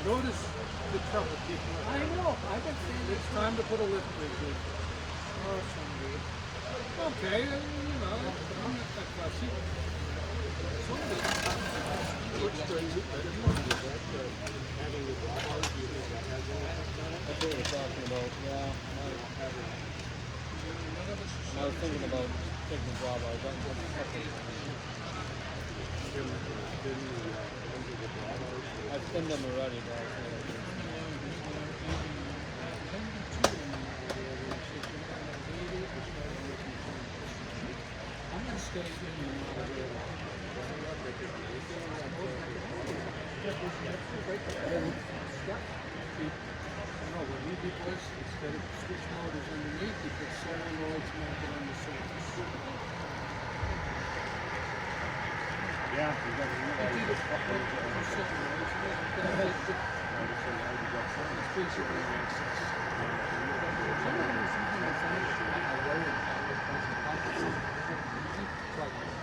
Notice the trouble people I know. I've been saying It's time to put a lift bridge in. for some reason. Okay, you know, I'm not that fussy. Some of it looks good. That's what we're talking about, yeah. I was thinking about taking the job. I was I've seen them already, guys. I'm going to stay in No, when we did this, instead of switch motors underneath, you put solenoids mounted on the surface. Yeah, you got to It's basically access.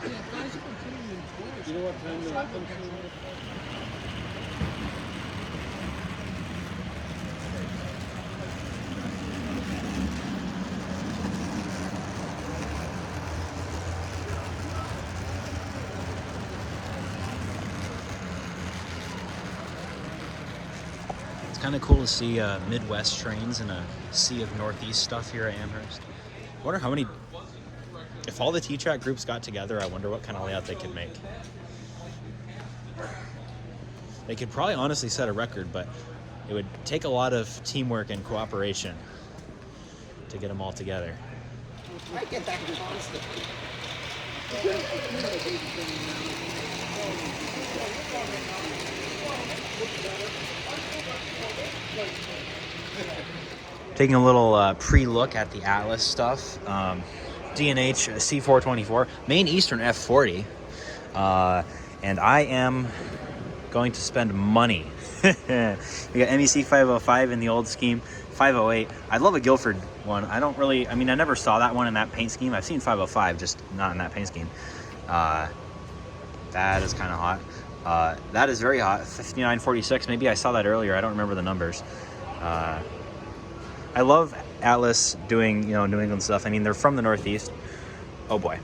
Yeah, guys have been putting them in toys. You know what time that comes to? Kind of cool to see Midwest trains and a sea of Northeast stuff here at Amherst. I wonder how many, if all the T-Track groups got together, I wonder what kind of layout they could make. They could probably honestly set a record, but it would take a lot of teamwork and cooperation to get them all together. I get that constantly. Taking a little pre-look at the Atlas stuff. D&H C424, Main Eastern F40. And I am going to spend money. We got MEC 505 in the old scheme, 508. I'd love a Guilford one. I never saw that one in that paint scheme. I've seen 505, just not in that paint scheme. That is kind of hot. That is very hot, 5946. Maybe I saw that earlier. I don't remember the numbers. I love Atlas doing, New England stuff. I mean, they're from the Northeast. Oh boy.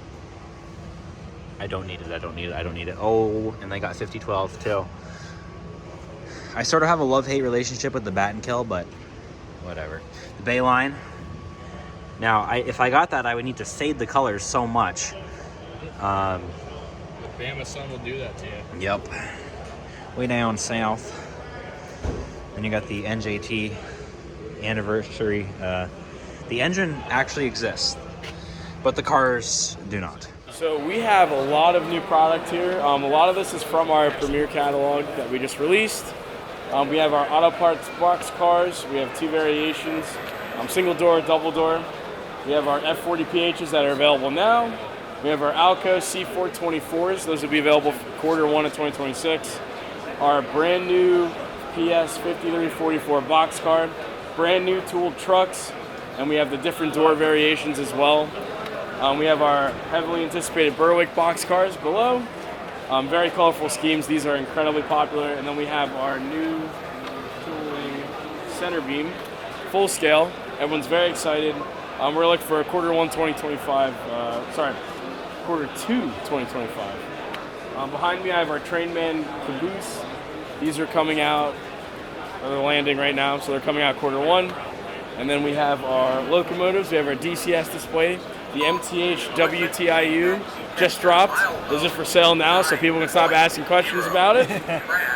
I don't need it. Oh, and they got 5012 too. I sort of have a love-hate relationship with the Bat and Kill, but whatever. The Bay line. Now, if I got that, I would need to fade the colors so much. Bama Sun will do that to you. Yep. Way down south. Then you got the NJT anniversary. The engine actually exists, but the cars do not. So we have a lot of new product here. A lot of this is from our Premier catalog that we just released. We have our auto parts box cars. We have two variations, single door, double door. We have our F40 PHs that are available now. We have our Alco C424s. Those will be available for Q1 of 2026. Our brand new PS 5344 box car, brand new tooled trucks, and we have the different door variations as well. We have our heavily anticipated Berwick box cars below. Very colorful schemes. These are incredibly popular. And then we have our new tooling center beam, full scale. Everyone's very excited. We're looking for a Q1 2025. Q2 2025. Behind me, I have our Trainman caboose. These are coming out. They're landing right now, so they're coming out Q1. And then we have our locomotives. We have our DCS display. The MTH WTIU just dropped. Those are for sale now, so people can stop asking questions about it.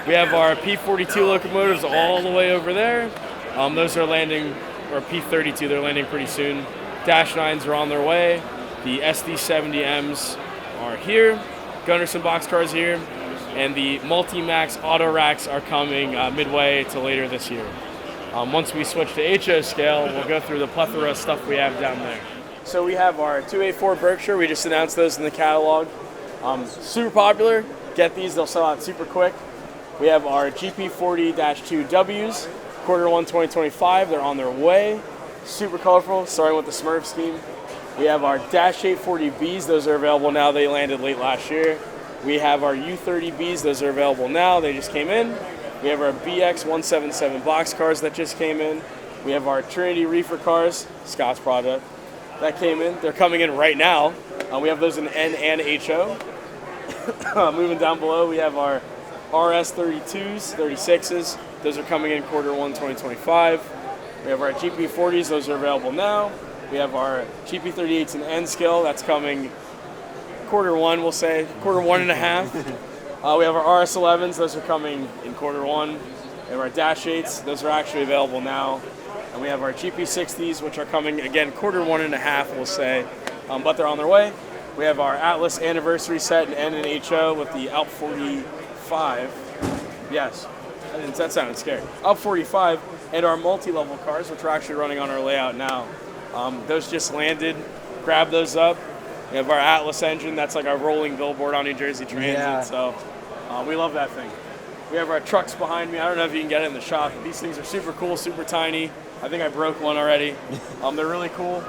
We have our P42 locomotives all the way over there. Those are landing, or P32, they're landing pretty soon. Dash 9s are on their way. The SD70Ms are here. Gunderson boxcars here. And the Multi-Max auto racks are coming midway to later this year. Once we switch to HO scale, we'll go through the plethora of stuff we have down there. So we have our 284 Berkshire. We just announced those in the catalog. Super popular. Get these, they'll sell out super quick. We have our GP40-2Ws, Q1 2025. They're on their way. Super colorful, starting with the Smurf scheme. We have our Dash 840Bs. Those are available now. They landed late last year. We have our U30Bs. Those are available now. They just came in. We have our BX 177 box cars that just came in. We have our Trinity Reefer cars, Scott's product, that came in. They're coming in right now. We have those in N and HO. Moving down below, we have our RS32s, 36s. Those are coming in Q1 2025. We have our GP40s. Those are available now. We have our GP38s in N scale. That's coming Q1, we'll say, Q1.5. We have our RS11s. Those are coming in Q1. We have our Dash 8s. Those are actually available now. And we have our GP60s, which are coming, again, Q1.5, we'll say, but they're on their way. We have our Atlas anniversary set in N and HO with the Alp 45. Yes, that sounded scary. Alp 45 and our multi-level cars, which we're actually running on our layout now. Those just landed. Grab those up. We have our Atlas engine. That's like our rolling billboard on New Jersey Transit. Yeah. So we love that thing. We have our trucks behind me. I don't know if you can get it in the shop, but these things are super cool, super tiny. I think I broke one already. They're really cool.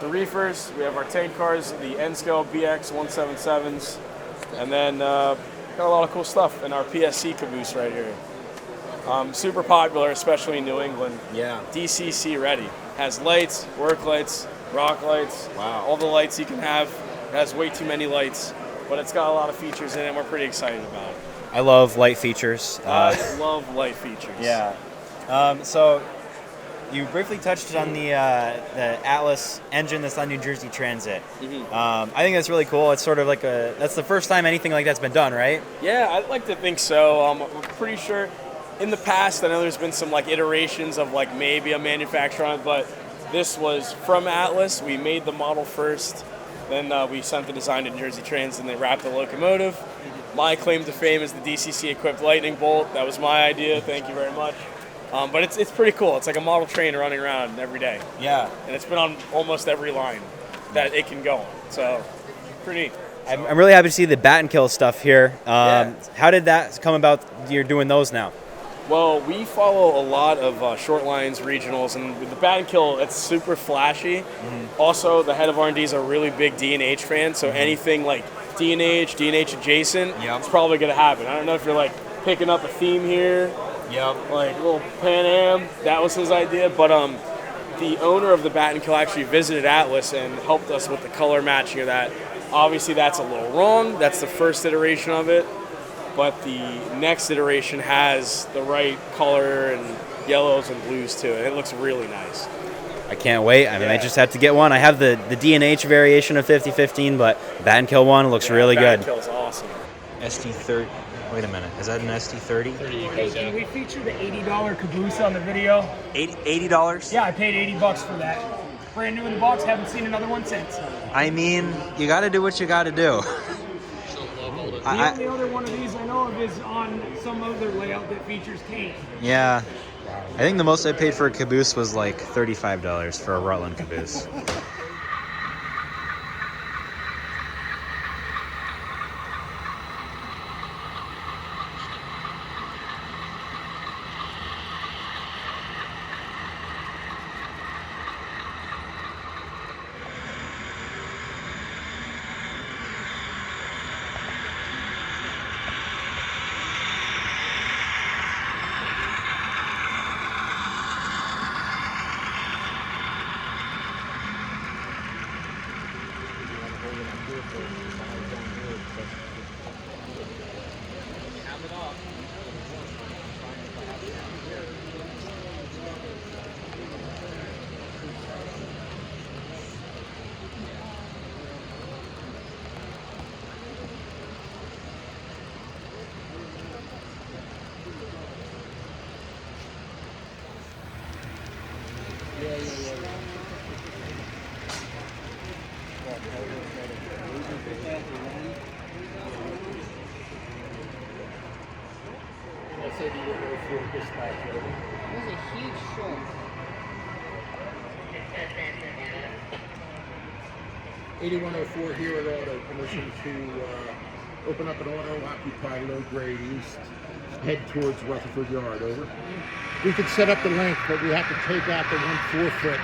The reefers, we have our tank cars, the N-scale BX 177s, and then got a lot of cool stuff in our PSC caboose right here. Super popular, especially in New England. Yeah. DCC ready. Has lights, work lights, rock lights. Wow. All the lights you can have. It has way too many lights, but it's got a lot of features in it, and we're pretty excited about it. I love light features. I love light features. Yeah. So you briefly touched on the Atlas engine that's on New Jersey Transit. I think that's really cool. It's sort of like that's the first time anything like that's been done, right? Yeah, I'd like to think so. I'm pretty sure in the past, I know there's been some like iterations of like maybe a manufacturer on it, but this was from Atlas. We made the model first, then we sent the design to New Jersey Transit and they wrapped the locomotive. My claim to fame is the DCC equipped lightning bolt. That was my idea. Thank you very much. But it's pretty cool. It's like a model train running around every day. Yeah. And it's been on almost every line that it can go on. So, pretty neat. I'm really happy to see the bat and kill stuff here. Yeah. How did that come about? You're doing those now? Well, we follow a lot of short lines, regionals, and with the bat and kill, it's super flashy. Also, the head of R&D is a really big D&H fan, so anything like D&H adjacent, it's probably going to happen. I don't know if you're like picking up a theme here. Yep. Like little Pan Am, that was his idea. But the owner of the bat and kill actually visited Atlas and helped us with the color matching of that. Obviously, that's a little wrong. That's the first iteration of it. But the next iteration has the right color and yellows and blues to it. It looks really nice. I can't wait. I mean, I just have to get one. I have the D&H variation of 5015, but bat and kill one looks really Bat good. and kill's awesome. ST30. Wait a minute. Is that an ST30? Hey, can we feature the $80 caboose on the video? $80? Yeah, I paid $80 for that. Brand new in the box, haven't seen another one since. I mean, you got to do what you got to do. The only other one of these I know of is on some other layout that features cane. Yeah. I think the most I paid for a caboose was like $35 for a Rutland caboose. There's a huge show. 8104 here at Auto, permission to open up an auto-occupied low-grade east, head towards Rutherford Yard, over. We could set up the length, but we have to take out the 1 4-foot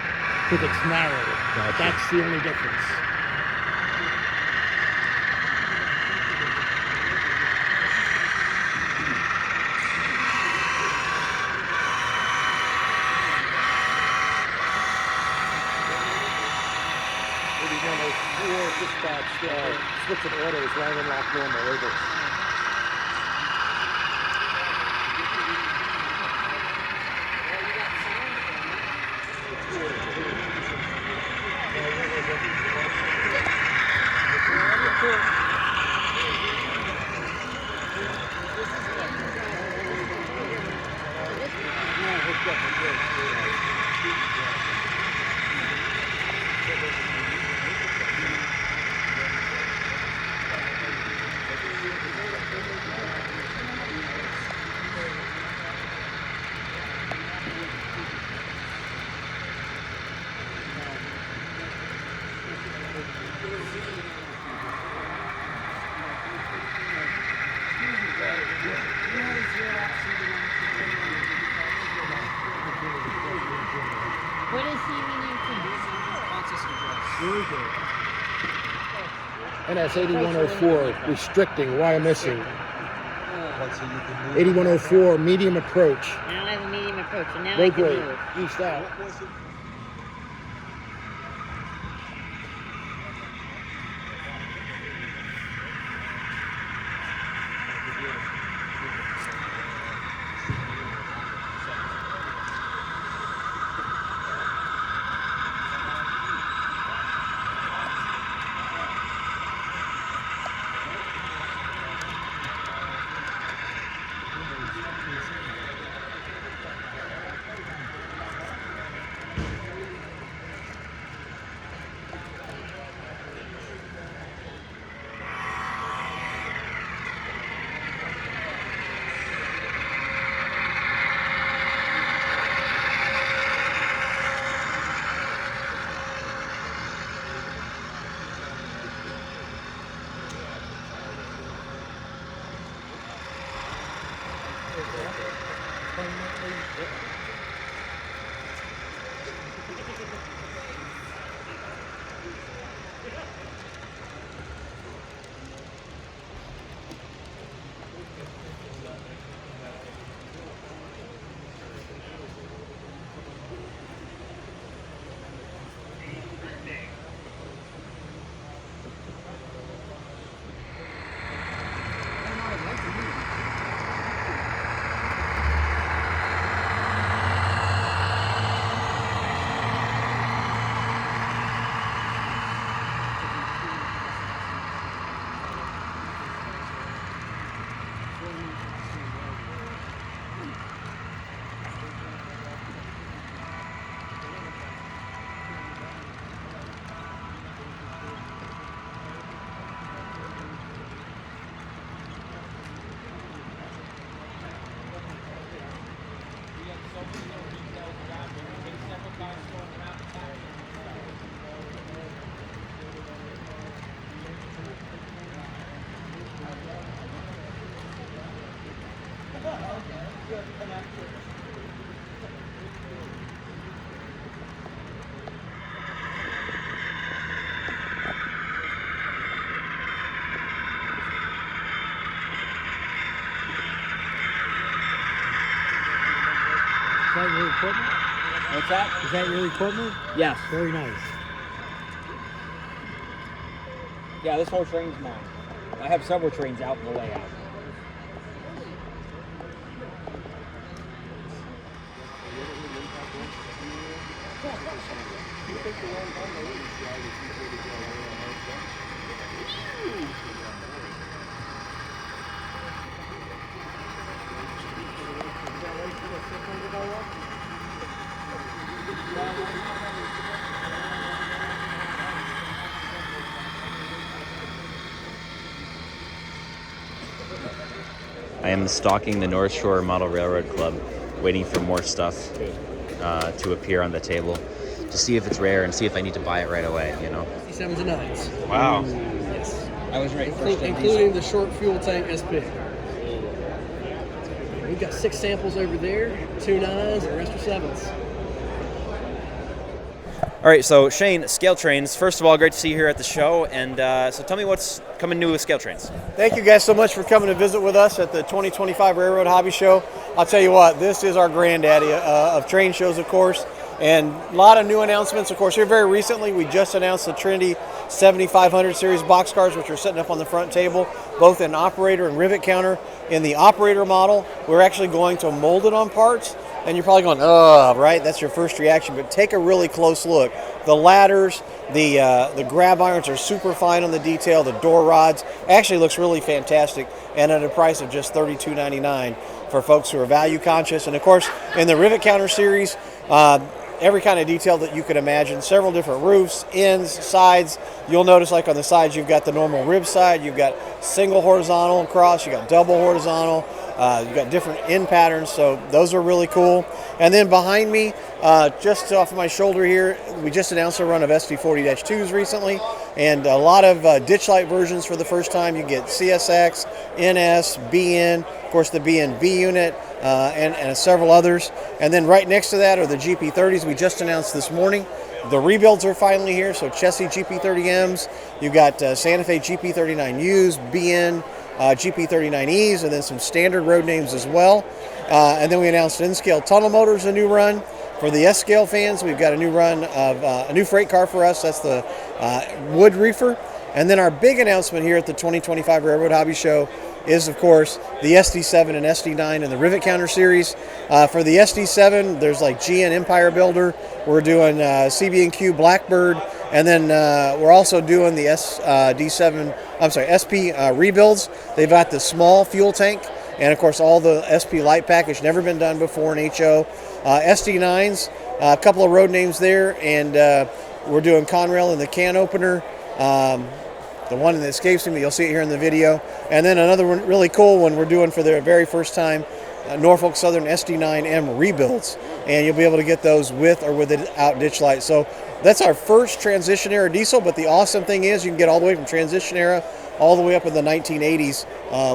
because it's narrower. Gotcha. That's the only difference. or dispatch switch of orders rather than lock normal labels. What is he meaning And that's 8104 restricting, wire missing. 8104 medium approach. Now I have a medium approach, and now I Low can grade, move. east out. Is that your equipment? What's that? Is that your equipment? Yes. Very nice. Yeah, this whole train's mine. I have several trains out in the layout. I am stalking the North Shore Model Railroad Club, waiting for more stuff to appear on the table to see if it's rare and see if I need to buy it right away, you know? 57s and 9s. Wow. Yes. I was right Including the short fuel tank SP. We've got 6 samples over there, 2 9s, and the rest are 7s. All right, so Shane, ScaleTrains, first of all, great to see you here at the show. And so tell me what's coming new with ScaleTrains. Thank you guys so much for coming to visit with us at the 2025 Railroad Hobby Show. I'll tell you what, this is our granddaddy of train shows, of course. And a lot of new announcements. Of course, here very recently, we just announced the Trinity 7500 series boxcars, which are sitting up on the front table, both in operator and rivet counter. In the operator model, we're actually going to mold it on parts. And you're probably going, oh, right? That's your first reaction. But take a really close look. The ladders, the grab irons are super fine on the detail. The door rods actually looks really fantastic, and at a price of just $32.99 for folks who are value conscious. And of course, in the rivet counter series, every kind of detail that you could imagine. Several different roofs, ends, sides. You'll notice, like on the sides, you've got the normal rib side. You've got single horizontal across. You've got double horizontal. You've got different end patterns, so those are really cool. And then behind me, just off of my shoulder here, we just announced a run of SD40-2s recently, and a lot of ditch light versions for the first time. You get CSX, NS, BN, of course the BNB unit, and several others. And then right next to that are the GP30s we just announced this morning. The rebuilds are finally here, so Chessie GP30Ms, you've got Santa Fe GP39Us, BN, GP39Es, and then some standard road names as well. And then we announced N-Scale Tunnel Motors, a new run. For the S-Scale fans, we've got a new run of a new freight car for us. That's the Wood Reefer. And then our big announcement here at the 2025 Railroad Hobby Show is, of course, the SD7 and SD9 in the Rivet Counter series. For the SD7, there's like GN Empire Builder. We're doing CB&Q Blackbird. And then we're also doing the SP rebuilds. They've got the small fuel tank, and of course all the SP light package, never been done before in HO. SD9s, a couple of road names there, and we're doing Conrail in the can opener. The one that escapes me, you'll see it here in the video. And then another one, really cool one we're doing for the very first time, Norfolk Southern SD9M rebuilds, and you'll be able to get those with or without ditch light. So that's our first transition era diesel, but the awesome thing is you can get all the way from transition era all the way up in the 1980s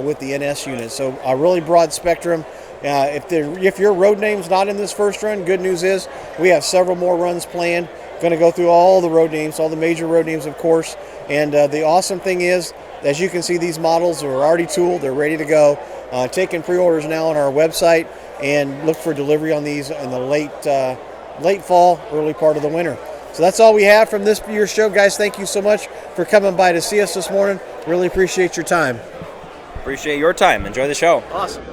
with the NS unit. So a really broad spectrum. If your road name's not in this first run, good news is we have several more runs planned. Going to go through all the road names, all the major road names, of course. And the awesome thing is, as you can see, these models are already tooled. They're ready to go. Taking pre-orders now on our website, and look for delivery on these in the late fall, early part of the winter. So that's all we have from this year's show, guys. Thank you so much for coming by to see us this morning. Really appreciate your time. Appreciate your time. Enjoy the show. Awesome.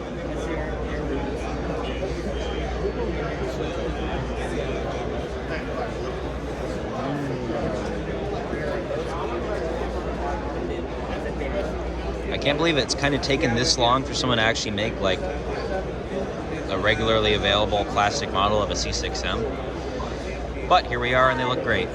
I can't believe it's kind of taken this long for someone to actually make like a regularly available classic model of a C6M. But here we are, and they look great.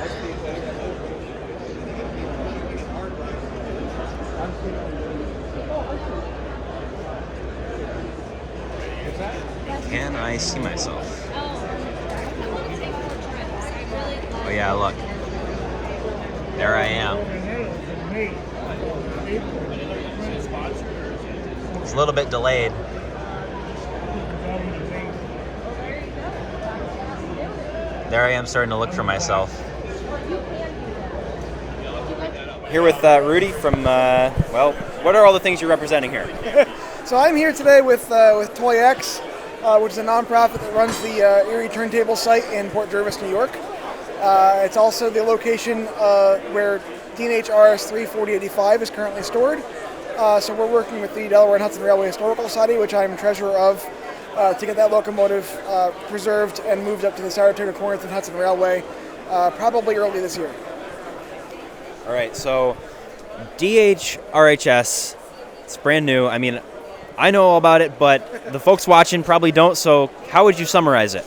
Can I see myself? Oh yeah, look. There I am. It's a little bit delayed. There I am starting to look for myself. Here with Rudy from, well, what are all the things you're representing here? So I'm here today with Toy X, which is a nonprofit that runs the Erie Turntable site in Port Jervis, New York. It's also the location where D&HRHS 34085 is currently stored. So we're working with the Delaware and Hudson Railway Historical Society, which I'm treasurer of, to get that locomotive preserved and moved up to the Saratoga Corinth and Hudson Railway probably early this year. All right, so D&HRHS, it's brand new. I mean, I know all about it, but the folks watching probably don't, so how would you summarize it?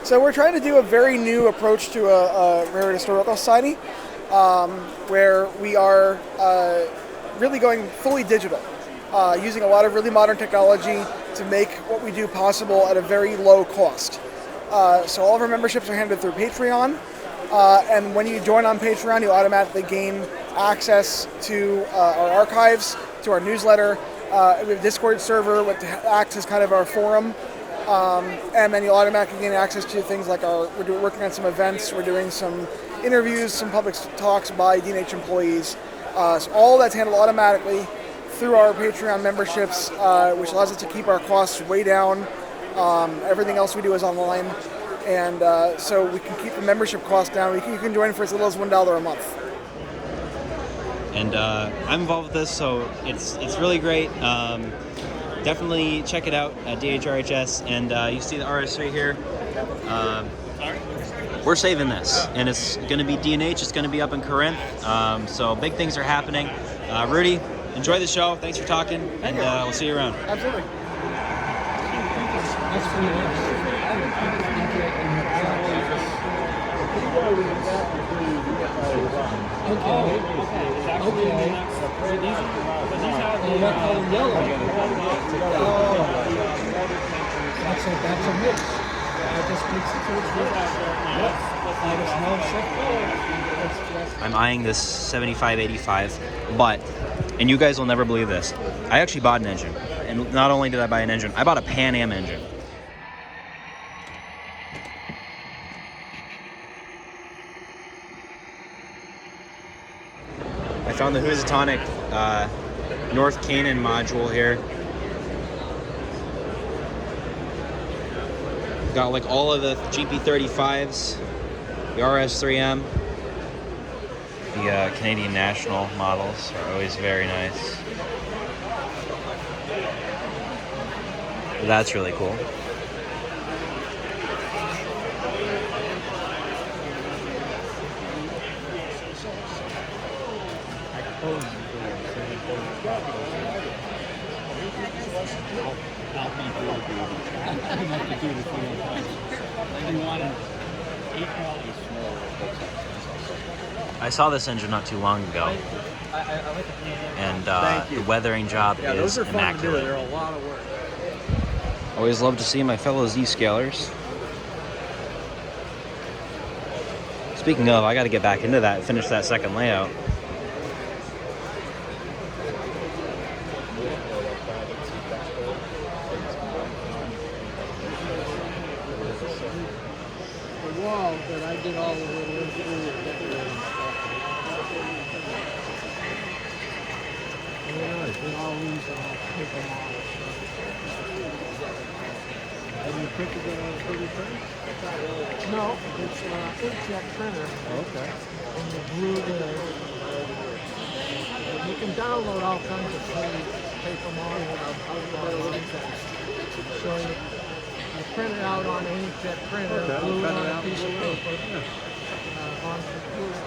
So we're trying to do a very new approach to a Railroad Historical Society, where we are really going fully digital, using a lot of really modern technology to make what we do possible at a very low cost. So all of our memberships are handled through Patreon, and when you join on Patreon, you automatically gain access to our archives, to our newsletter. We have a Discord server, which acts as kind of our forum, and then you'll automatically gain access to things like we're working on some events, we're doing some interviews, some public talks by D&H employees. So all that's handled automatically through our Patreon memberships, which allows us to keep our costs way down. Everything else we do is online. and so we can keep the membership cost down. You can join for as little as $1 a month. And I'm involved with this, so it's really great. Definitely check it out at D&HRHS, and you see the RS3 here. We're saving this, and it's going to be D&H. It's going to be up in Corinth, so big things are happening. Rudy, enjoy the show. Thanks for talking, and we'll see you around. Absolutely. That's a mix. That just makes it so it's I'm eyeing this 7585, but, and you guys will never believe this, I actually bought an engine. And not only did I buy an engine, I bought a Pan Am engine. I found the Housatonic North Canaan module here. Got like all of the GP35s, the RS3M, the Canadian National models are always very nice. That's really cool. I saw this engine not too long ago, and the weathering job is immaculate. They're a lot of work. Always love to see my fellow Z-scalers. Speaking of, I got to get back into that and finish that second layout. The wall that I did all the little interior decorating stuff. And all these take them off. Have you printed that on a 3D printer? No, it's an inkjet printer. Okay. And you glue you can download all kinds of free paper models. So you print it out on an inkjet printer, glue it on a piece of paper, on the computer.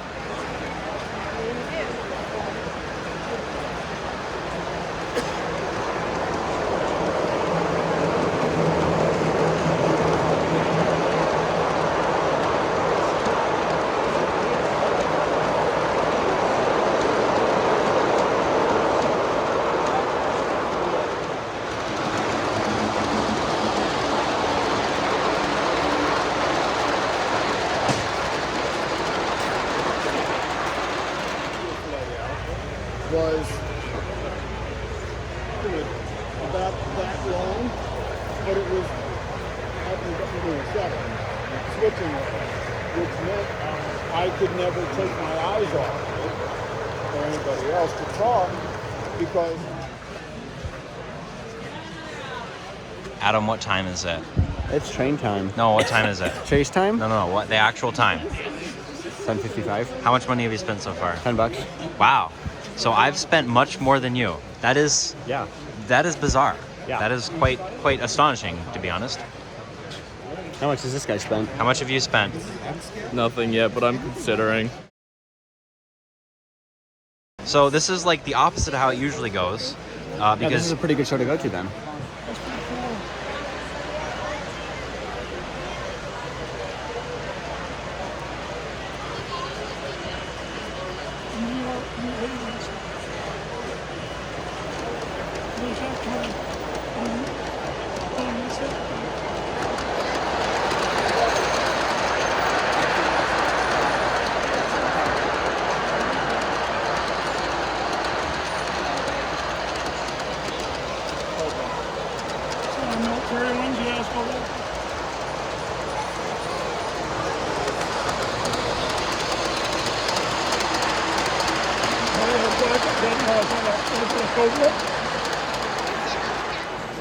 Was about that long, but it was switching it, which meant I could never take my eyes off it, or anybody else to talk, because... Adam, what time is it? It's train time. No, what time is it? Chase time? No, what the actual time? 10:55. How much money have you spent so far? $10. Wow. So I've spent much more than you. That is bizarre. Yeah. That is quite astonishing, to be honest. How much has this guy spent? How much have you spent? Nothing yet, but I'm considering. So this is like the opposite of how it usually goes, Yeah, this because is a pretty good show to go to then.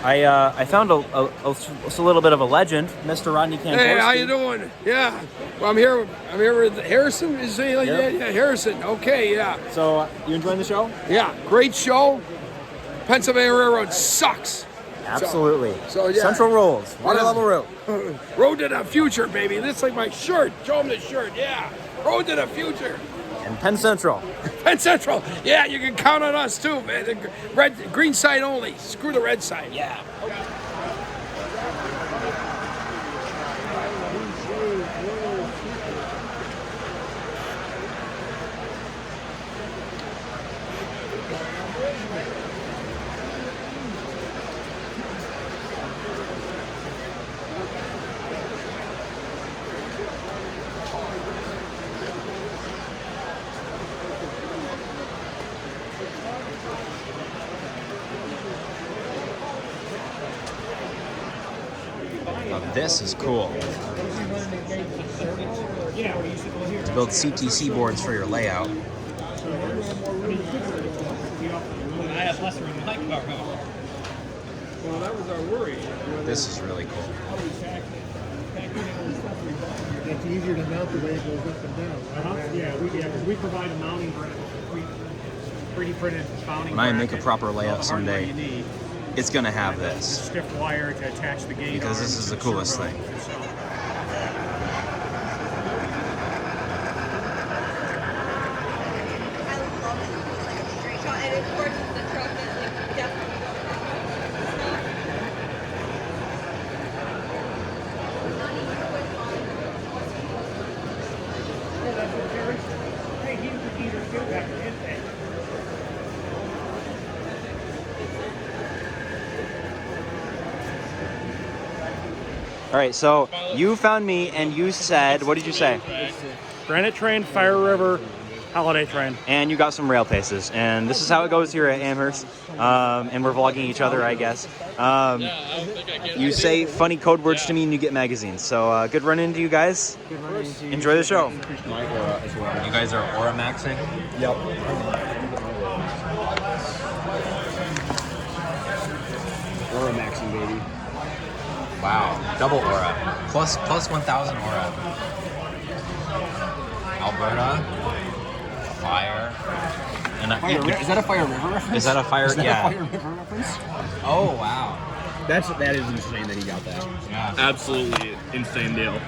I found a little bit of a legend, Mr. Rodney Kantorski. Hey, how you doing? Yeah. Well, I'm here with Harrison. Is he like that? Yeah, Harrison. Okay, yeah. So, you enjoying the show? Yeah, great show. Pennsylvania Railroad sucks. Absolutely. So yeah. Central rolls. Water level road. Road to the future, baby. This is like my shirt. Show him the shirt. Yeah. Road to the future. And Penn Central. Penn Central. Yeah, you can count on us too, man. The green side only. Screw the red side. Yeah. This is cool. To build CTC boards for your layout. Well, that was our worry. This is really cool. It's easier to mount the way it goes up and down. Right? Yeah, we provide a mounting bracket. 3D printed mounting When I make a bracket. proper All layout the hardware someday, you need. it's gonna have this. Stiff wire to attach the gate Because this arms is the to coolest servo thing. itself. All right, so you found me and you said, what did you say? Granite train, Fire River, holiday train. And you got some rail paces, and this is how it goes here at Amherst. And we're vlogging each other, I guess. You say funny code words to me and you get magazines. So good run into you guys. Enjoy the show. My aura as well. You guys are aura maxing? Yep. Aura maxing, baby. Wow, double aura. Plus 1,000 aura. Alberta, fire. And Is that a Fire River reference? Is that a fire? Is that Yeah. a Fire River reference? Oh wow. That is insane that he got that. Yeah. Absolutely insane deal.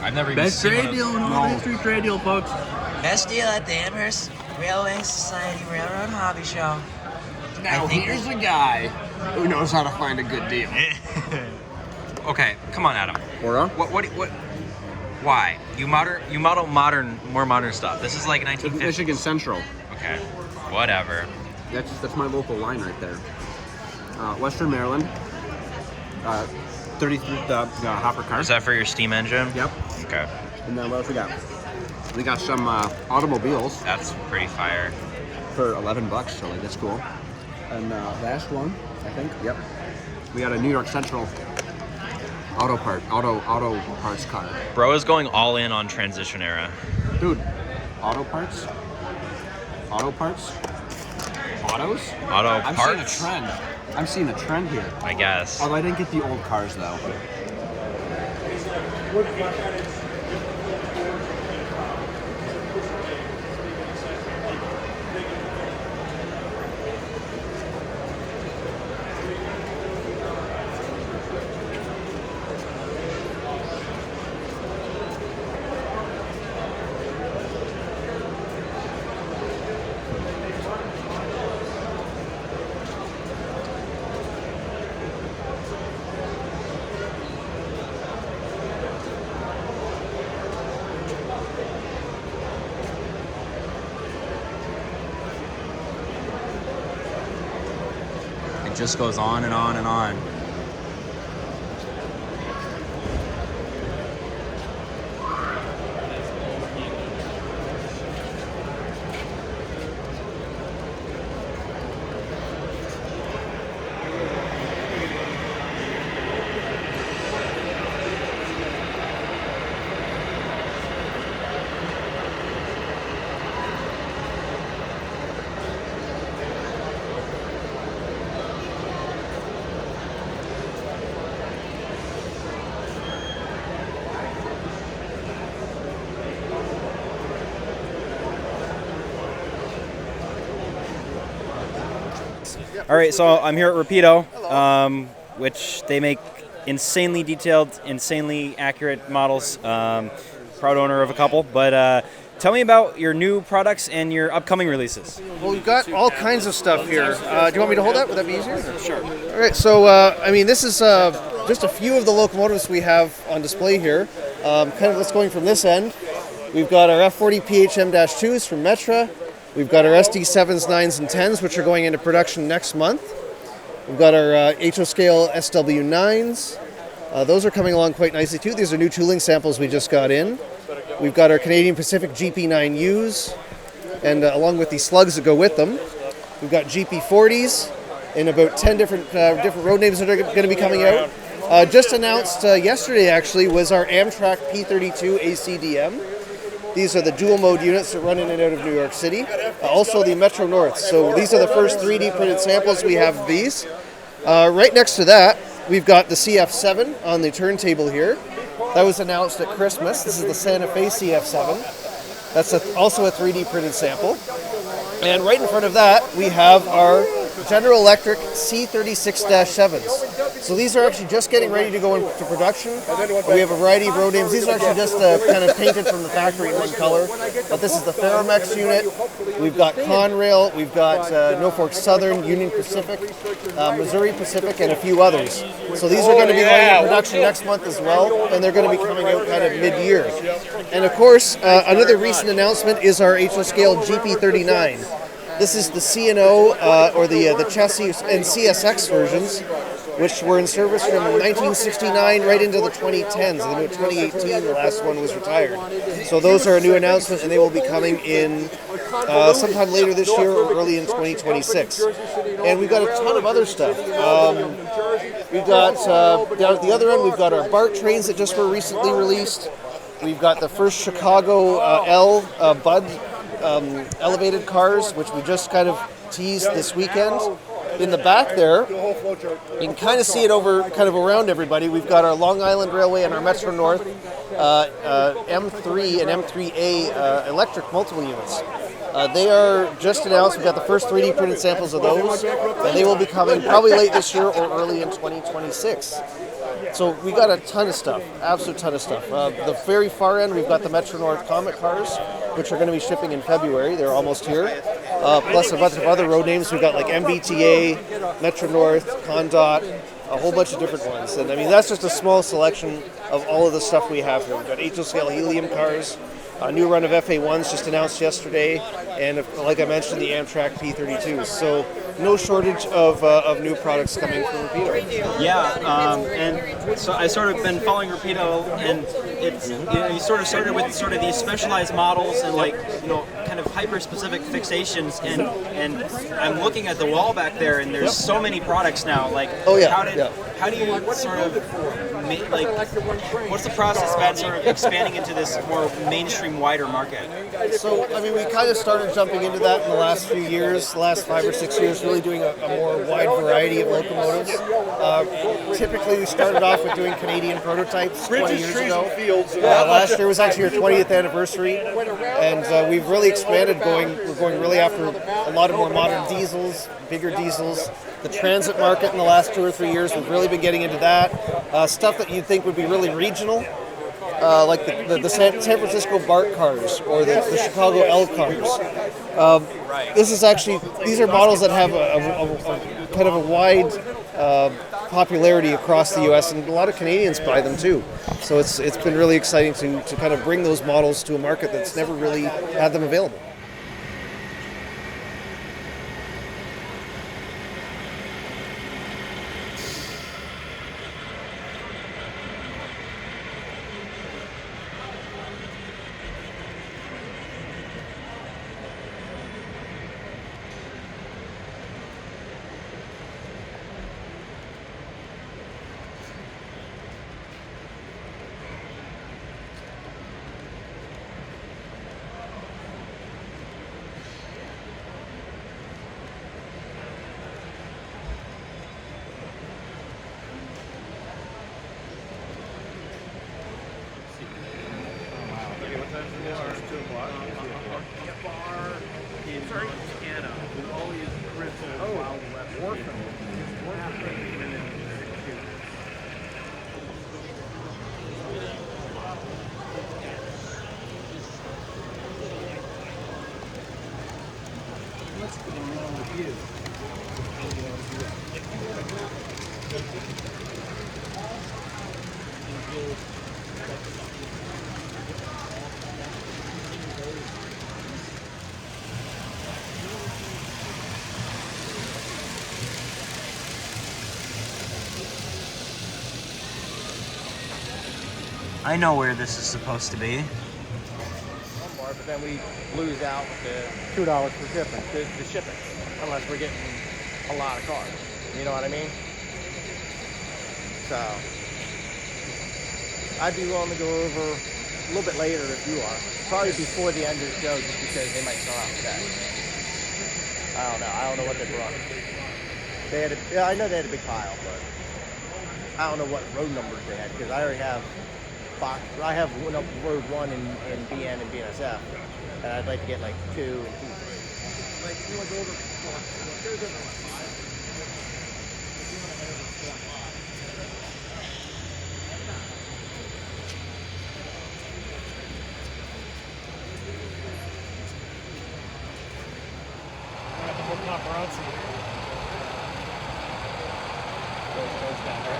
I've never even Best seen trade one of- deal in all history, trade deal, folks. Best deal at the Amherst Railway Society Railroad Hobby Show. Now here's a guy who knows how to find a good deal. Okay, come on, Adam. Aura? What? Why? You model more modern stuff. This is like 1950s. Michigan Central. Okay, whatever. That's my local line right there. Western Maryland. 33 hopper car. Is that for your steam engine? Yep. Okay. And then what else we got? We got some automobiles That's pretty fire. for $11, so like that's cool. And last one, I think. Yep. We got a New York Central auto parts car. Bro is going all in on transition era. Dude, auto parts? Autos? Auto I'm parts? seeing a trend here. I guess. Although I didn't get the old cars though. It just goes on and on and on. All right, so I'm here at Rapido, which they make insanely detailed, insanely accurate models. Proud owner of a couple, but tell me about your new products and your upcoming releases. Well, we've got all kinds of stuff here. Do you want me to hold that? Would that be easier? Sure. All right, so I mean, this is just a few of the locomotives we have on display here. Kind of let's going from this end. We've got our F40 PHM-2s from Metra. We've got our SD7s, 9s, and 10s, which are going into production next month. We've got our HO Scale SW9s. Those are coming along quite nicely too. These are new tooling samples we just got in. We've got our Canadian Pacific GP9Us, and along with the slugs that go with them. We've got GP40s and about 10 different road names that are going to be coming out. Just announced yesterday, actually, was our Amtrak P32 ACDM. These are the dual mode units that run in and out of New York City. Also the Metro North. So these are the first 3D printed samples we have of these. Right next to that, we've got the CF7 on the turntable here. That was announced at Christmas. This is the Santa Fe CF7. That's also a 3D printed sample. And right in front of that, we have our General Electric C36-7s. So these are actually just getting ready to go into production. We have a variety of road names. These are actually just kind of painted from the factory in one color. But this is the Ferromex unit. We've got Conrail. We've got Norfolk Southern, Union Pacific, Missouri Pacific, and a few others. So these are going to be going into production next month as well, and they're going to be coming out kind of mid-year. And of course, another recent announcement is our HO Scale GP39. This is the C&O, or the chassis and CSX versions, which were in service from 1969 right into the 2010s. And in 2018, the last one was retired. So those are a new announcement, and they will be coming in sometime later this year or early in 2026. And we've got a ton of other stuff. We've got, down at the other end, we've got our BART trains that just were recently released. We've got the first Chicago Bud elevated cars, which we just kind of teased this weekend. In the back there, you can kind of see it kind of around everybody. We've got our Long Island Railway and our Metro North M3 and M3A electric multiple units. They are just announced. We've got the first 3D printed samples of those, and they will be coming probably late this year or early in 2026. So we got a ton of stuff, absolute ton of stuff. The very far end, we've got the Metro North Comet cars, which are going to be shipping in February. They're almost here. Plus a bunch of other road names. We've got like MBTA, Metro North, Condot, a whole bunch of different ones. And I mean, that's just a small selection of all of the stuff we have here. We've got HO Scale helium cars, a new run of FA1s just announced yesterday, and like I mentioned, the Amtrak P32s. So no shortage of new products coming from Rapido. Yeah, and so I sort of been following Rapido, and it's you sort of started with sort of these specialized models and kind of hyper-specific fixations, and I'm looking at the wall back there, and there's so many products now. Like, how do you sort of what's the process about sort of expanding into this more mainstream, wider market? So, I mean, we kind of started jumping into that in the last few years, the last 5 or 6 years, really doing a more wide variety of locomotives. Typically, we started off with doing Canadian prototypes 20 years ago. Last year was actually our 20th anniversary, and we've really expanded. We're going really after a lot of more modern diesels, bigger diesels. The transit market in the last 2 or 3 years, we've really been getting into that. Stuff that you'd think would be really regional, like the San Francisco BART cars or the Chicago L cars. These are models that have a kind of a wide popularity across the U.S., and a lot of Canadians buy them too. So it's been really exciting to kind of bring those models to a market that's never really had them available. I know where this is supposed to be. One more, but then we lose out with the $2 for shipping, the shipping, unless we're getting a lot of cars. You know what I mean? So I'd be willing to go over a little bit later if you are. Probably before the end of the show, just because they might sell out today. I don't know what they brought. I know they had a big pile, but I don't know what road numbers they had, because I already have road 1 in BN and BNSF, and I'd like to get like 2 and 2. Like, you want to go over? Paparazzi. Those down there.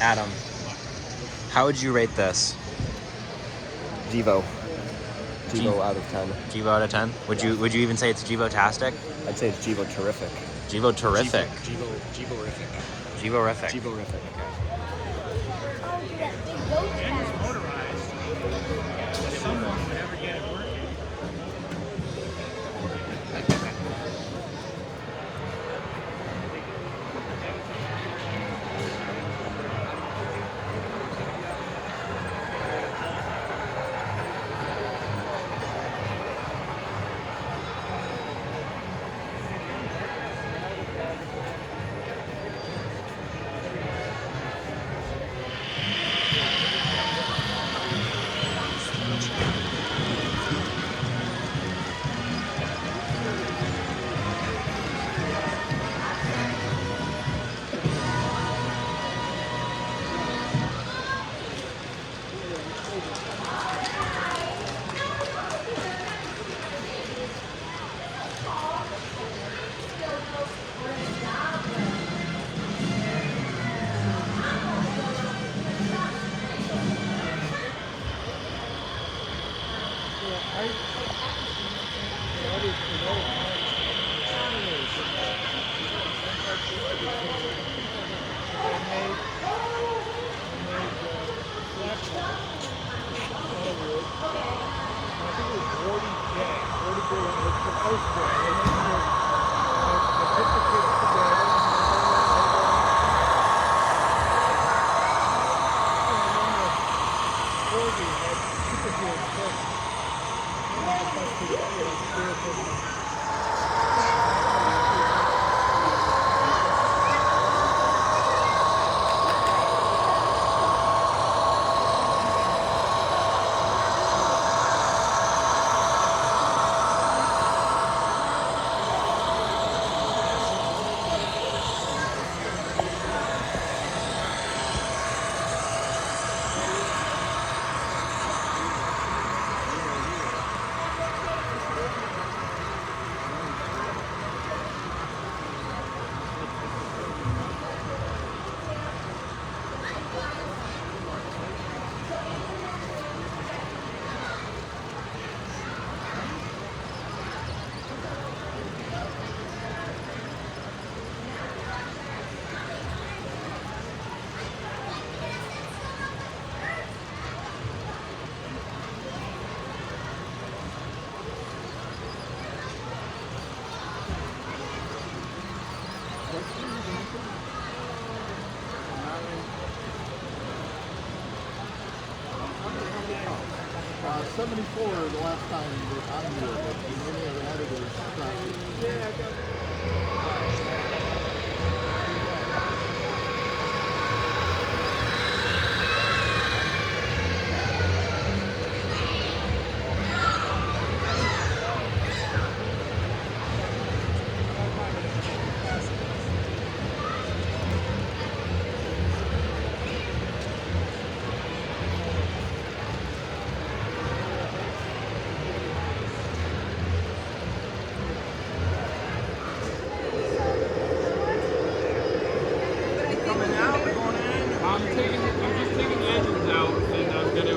Adam, how would you rate this? Givo. Givo out of 10. Givo out of 10? Would you even say it's Givo-tastic? I'd say it's Givo terrific. Givo terrific. Givo-rific. Givo-rific. Givo-rific. And it's motorized. Someone would ever get it working. '74 the last time that I knew of it, and any other editors stopped. I'm just taking the engines out, and I'm going to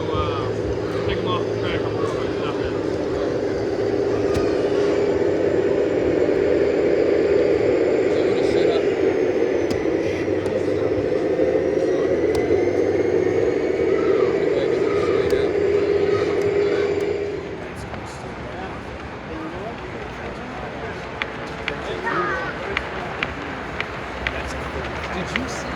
take them off the track. I'll put my stuff in. Did you see?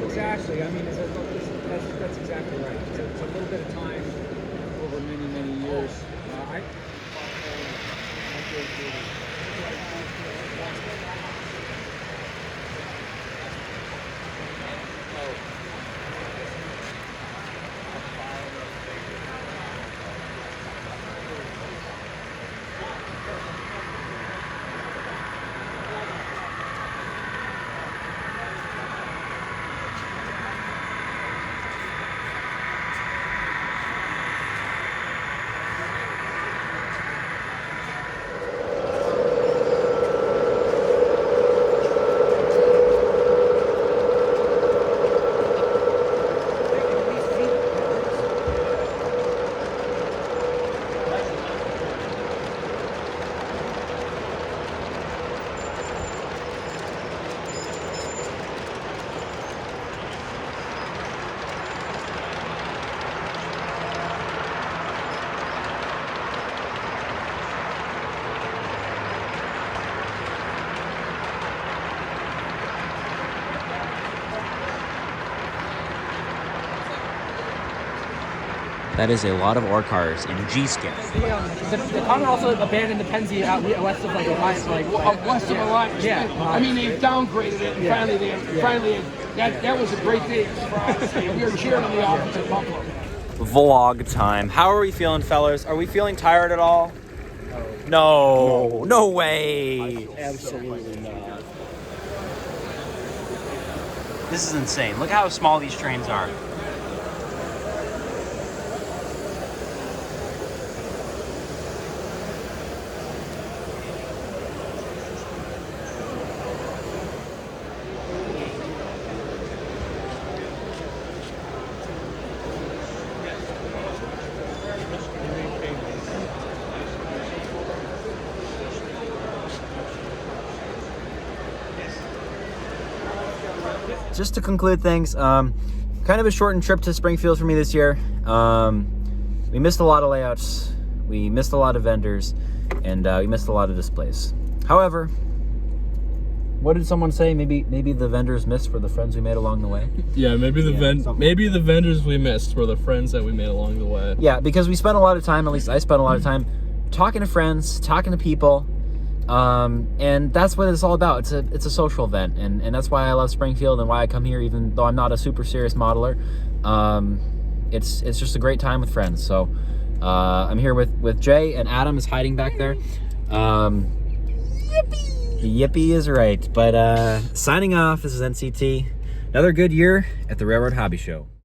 Exactly. I mean, that's exactly right. It's a little bit of time over many, many years. That is a lot of ore cars in G-scale. The Common also abandoned the Penzi out west of like Alliance, West of Alliance. Yeah. I mean, they downgraded it, and finally, that was a great day for us. We were cheering on the office at Buffalo. Vlog time. How are we feeling, fellas? Are we feeling tired at all? No way. Absolutely not. This is insane. Look how small these trains are. Just to conclude things, kind of a shortened trip to Springfield for me this year. We missed a lot of layouts, we missed a lot of vendors, and we missed a lot of displays. However, what did someone say? Maybe the vendors missed were the friends we made along the way. Yeah, maybe the vendors we missed were the friends that we made along the way. Yeah, because we spent a lot of time, at least I spent a lot of time, talking to friends, talking to people. And that's what it's all about. It's a social event, and that's why I love Springfield and why I come here, even though I'm not a super serious modeler. It's just a great time with friends. So I'm here with Jay, and Adam is hiding back there. Yippee is right. But signing off, this is NCT. Another good year at the Railroad Hobby Show.